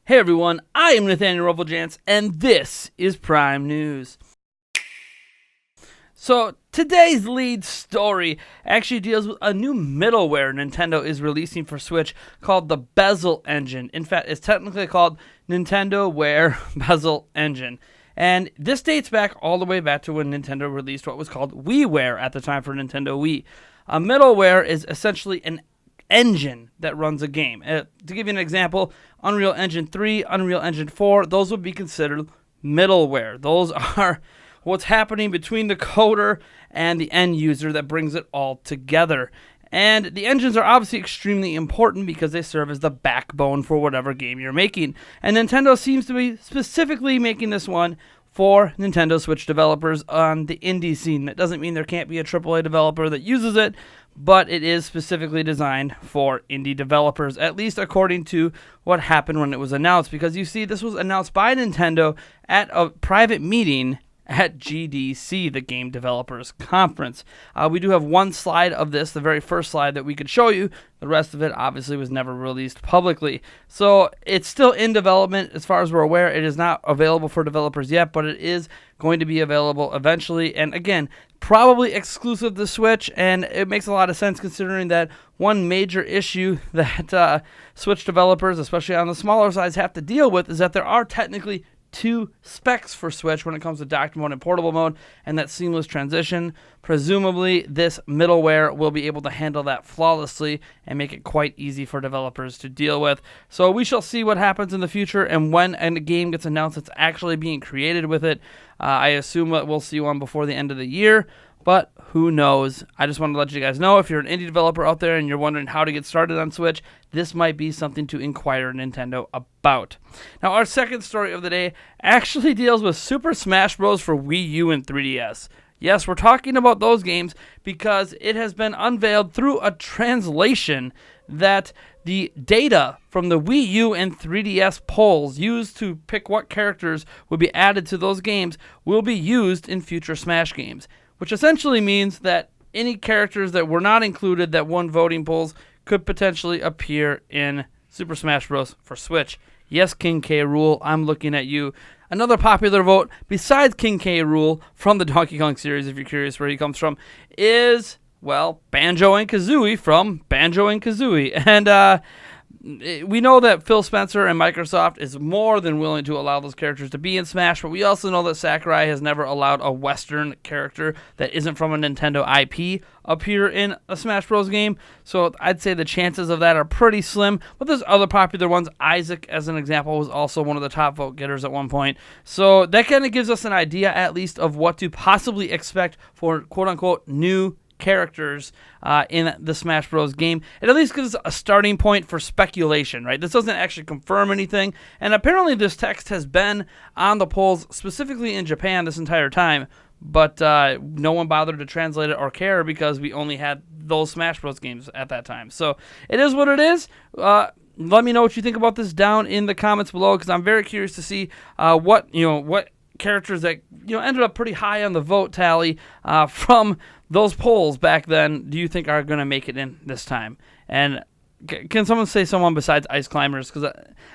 Hey everyone, I am Nathaniel Rufflejance, and this is Prime News. So today's lead story actually deals with a new middleware Nintendo is releasing for Switch called the Bezel engine. In fact, it's technically called Nintendo Wear Bezel engine. And this dates back all the way back to when Nintendo released what was called WiiWare at the time for Nintendo Wii. A middleware is essentially an engine that runs a game. To give you an example, Unreal Engine 3, Unreal Engine 4, those would be considered middleware. Those are what's happening between the coder and the end user that brings it all together. And the engines are obviously extremely important because they serve as the backbone for whatever game you're making. And Nintendo seems to be specifically making this one for Nintendo Switch developers on the indie scene. That doesn't mean there can't be a AAA developer that uses it, but it is specifically designed for indie developers, at least according to what happened when it was announced. Because you see, this was announced by Nintendo at a private meeting at GDC, the Game Developers Conference. We do have one slide of this, the very first slide that we could show you. The rest of it obviously was never released publicly. So it's still in development as far as we're aware. It is not available for developers yet, but it is going to be available eventually. And again, probably exclusive to Switch, and it makes a lot of sense considering that one major issue that Switch developers, especially on the smaller size, have to deal with is that there are technically two specs for Switch when it comes to docked mode and portable mode, and that seamless transition. Presumably, this middleware will be able to handle that flawlessly and make it quite easy for developers to deal with. So we shall see what happens in the future, and when a game gets announced that's actually being created with it. I assume that we'll see one before the end of the year, but who knows? I just wanted to let you guys know, if you're an indie developer out there and you're wondering how to get started on Switch, this might be something to inquire Nintendo about. Now, our second story of the day actually deals with Super Smash Bros. For Wii U and 3DS. Yes, we're talking about those games because it has been unveiled through a translation that the data from the Wii U and 3DS polls used to pick what characters would be added to those games will be used in future Smash games, which essentially means that any characters that were not included that won voting polls could potentially appear in Super Smash Bros. For Switch. Yes, King K. Rool, I'm looking at you. Another popular vote besides King K. Rool from the Donkey Kong series, if you're curious where he comes from, is, well, Banjo and Kazooie from Banjo and Kazooie. And we know that Phil Spencer and Microsoft is more than willing to allow those characters to be in Smash, but we also know that Sakurai has never allowed a Western character that isn't from a Nintendo IP appear in a Smash Bros. Game. So I'd say the chances of that are pretty slim, but there's other popular ones. Isaac, as an example, was also one of the top vote getters at one point. So that kind of gives us an idea, at least, of what to possibly expect for quote-unquote new characters in the Smash Bros. Game. It at least gives us a starting point for speculation, right? This doesn't actually confirm anything, and apparently this text has been on the polls, specifically in Japan, this entire time, but no one bothered to translate it or care because we only had those Smash Bros. Games at that time. So it is what it is. Let me know what you think about this down in the comments below, because I'm very curious to see what characters that ended up pretty high on the vote tally from those polls back then do you think are going to make it in this time? And can someone say someone besides Ice Climbers? Because I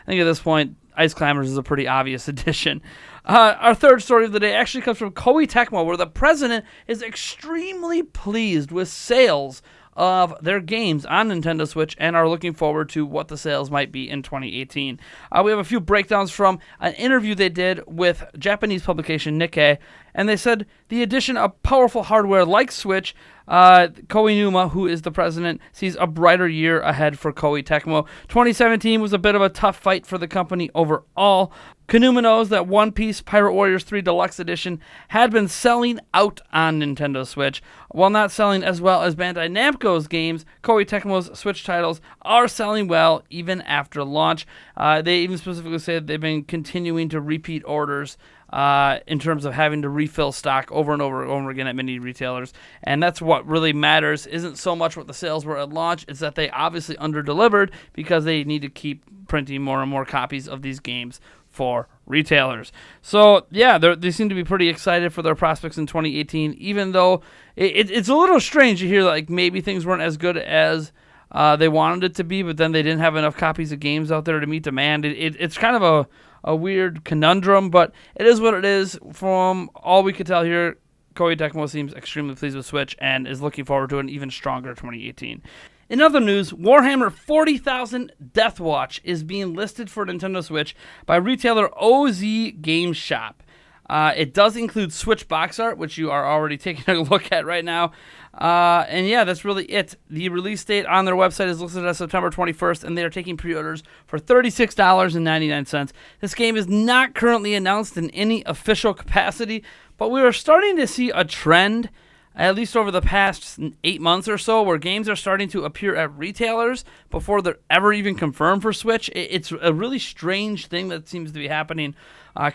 think at this point, Ice Climbers is a pretty obvious addition. Our third story of the day actually comes from Koei Tecmo, where the president is extremely pleased with sales of their games on Nintendo Switch and are looking forward to what the sales might be in 2018. We have a few breakdowns from an interview they did with Japanese publication Nikkei, and they said the addition of powerful hardware like Switch, Koinuma, who is the president, sees a brighter year ahead for Koei Tecmo. 2017 was a bit of a tough fight for the company overall. Koinuma knows that One Piece Pirate Warriors 3 Deluxe Edition had been selling out on Nintendo Switch. While not selling as well as Bandai Namco's games, Koei Tecmo's Switch titles are selling well even after launch. They even specifically say that they've been continuing to repeat orders in terms of having to refill stock over and over and over again at many retailers. And that's what really matters. Isn't so much what the sales were at launch. It's that they obviously under-delivered because they need to keep printing more and more copies of these games for retailers. So, yeah, they seem to be pretty excited for their prospects in 2018, even though it's a little strange to hear like maybe things weren't as good as they wanted it to be, but then they didn't have enough copies of games out there to meet demand. It's kind of a weird conundrum, but it is what it is. From all we could tell here, Koei Tecmo seems extremely pleased with Switch and is looking forward to an even stronger 2018. In other news, Warhammer 40,000 Deathwatch is being listed for Nintendo Switch by retailer OZ Game Shop. It does include Switch box art, which you are already taking a look at right now. And yeah, that's really it. The release date on their website is listed as September 21st, and they are taking pre-orders for $36.99. This game is not currently announced in any official capacity, but we are starting to see a trend, at least over the past 8 months or so, where games are starting to appear at retailers before they're ever even confirmed for Switch. It's a really strange thing that seems to be happening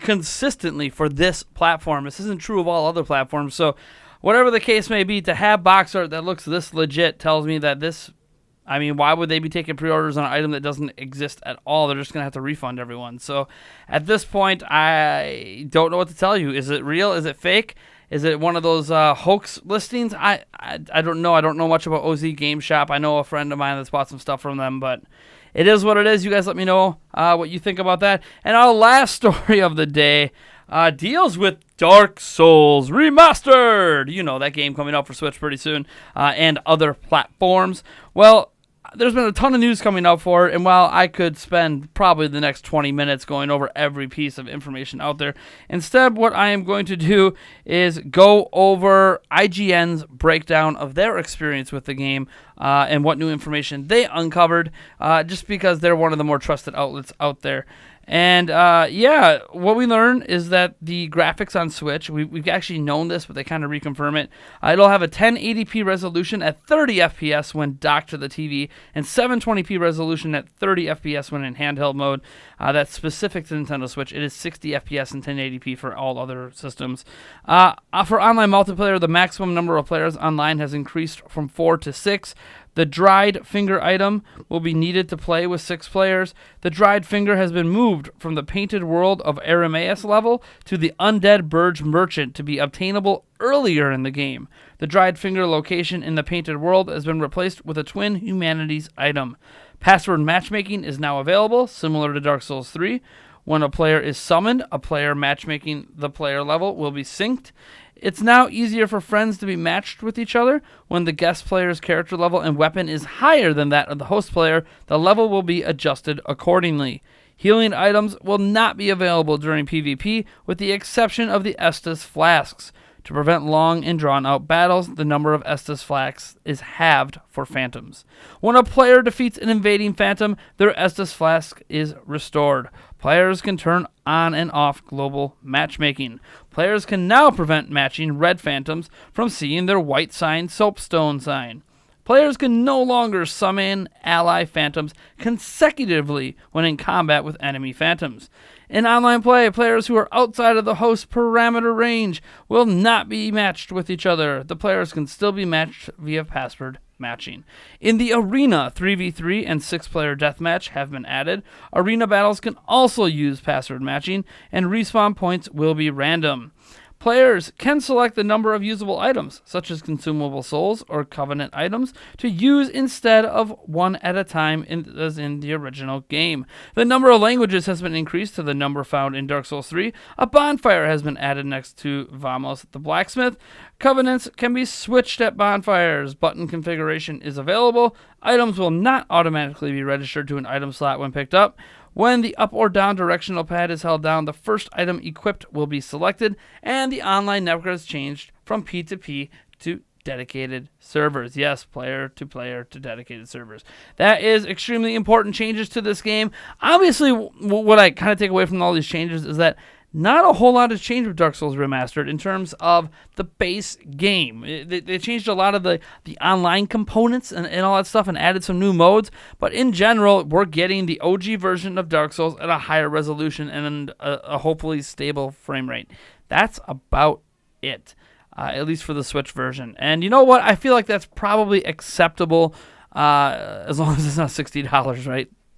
consistently for this platform. This isn't true of all other platforms. So whatever the case may be, to have box art that looks this legit tells me that this, I mean, why would they be taking pre-orders on an item that doesn't exist at all? They're just going to have to refund everyone. So at this point, I don't know what to tell you. Is it real? Is it fake? Is it one of those hoax listings? I don't know. I don't know much about OZ Game Shop. I know a friend of mine that's bought some stuff from them, but it is what it is. You guys let me know what you think about that. And our last story of the day deals with Dark Souls Remastered. You know, that game coming out for Switch pretty soon and other platforms. Well, there's been a ton of news coming out for it, and while I could spend probably the next 20 minutes going over every piece of information out there, instead what I am going to do is go over IGN's breakdown of their experience with the game and what new information they uncovered, just because they're one of the more trusted outlets out there. And yeah, what we learned is that the graphics on Switch, we've actually known this, but they kind of reconfirm it. It'll have a 1080p resolution at 30 FPS when docked to the TV, and 720p resolution at 30 FPS when in handheld mode. That's specific to Nintendo Switch. It is 60 FPS and 1080p for all other systems. For online multiplayer, the maximum number of players online has increased from 4 to 6. The dried finger item will be needed to play with 6 players. The dried finger has been moved from the painted world of Arameus level to the Undead Burge Merchant to be obtainable earlier in the game. The dried finger location in the painted world has been replaced with a Twin Humanities item. Password matchmaking is now available, similar to Dark Souls 3. When a player is summoned, a player matchmaking the player level will be synced. It's now easier for friends to be matched with each other. When the guest player's character level and weapon is higher than that of the host player, the level will be adjusted accordingly. Healing items will not be available during PvP, with the exception of the Estus flasks. To prevent long and drawn-out battles, the number of Estus flasks is halved for phantoms. When a player defeats an invading phantom, their Estus flask is restored. Players can turn on and off global matchmaking. Players can now prevent matching red phantoms from seeing their white sign soapstone sign. Players can no longer summon ally phantoms consecutively when in combat with enemy phantoms. In online play, players who are outside of the host parameter range will not be matched with each other. The players can still be matched via password matching. In the arena, 3v3 and 6-player deathmatch have been added. Arena battles can also use password matching, and respawn points will be random. Players can select the number of usable items, such as consumable souls or covenant items, to use instead of one at a time as in the original game. The number of languages has been increased to the number found in Dark Souls 3. A bonfire has been added next to Vamos the blacksmith. Covenants can be switched at bonfires. Button configuration is available. Items will not automatically be registered to an item slot when picked up. When the up or down directional pad is held down, the first item equipped will be selected, and the online network has changed from P2P to dedicated servers. Yes, player to dedicated servers. That is extremely important changes to this game. Obviously, what I kind of take away from all these changes is that not a whole lot has changed with Dark Souls Remastered in terms of the base game. They changed a lot of the online components and all that stuff and added some new modes, but in general, we're getting the OG version of Dark Souls at a higher resolution and a hopefully stable frame rate. That's about it, at least for the Switch version. And you know what? I feel like that's probably acceptable as long as it's not $60, right?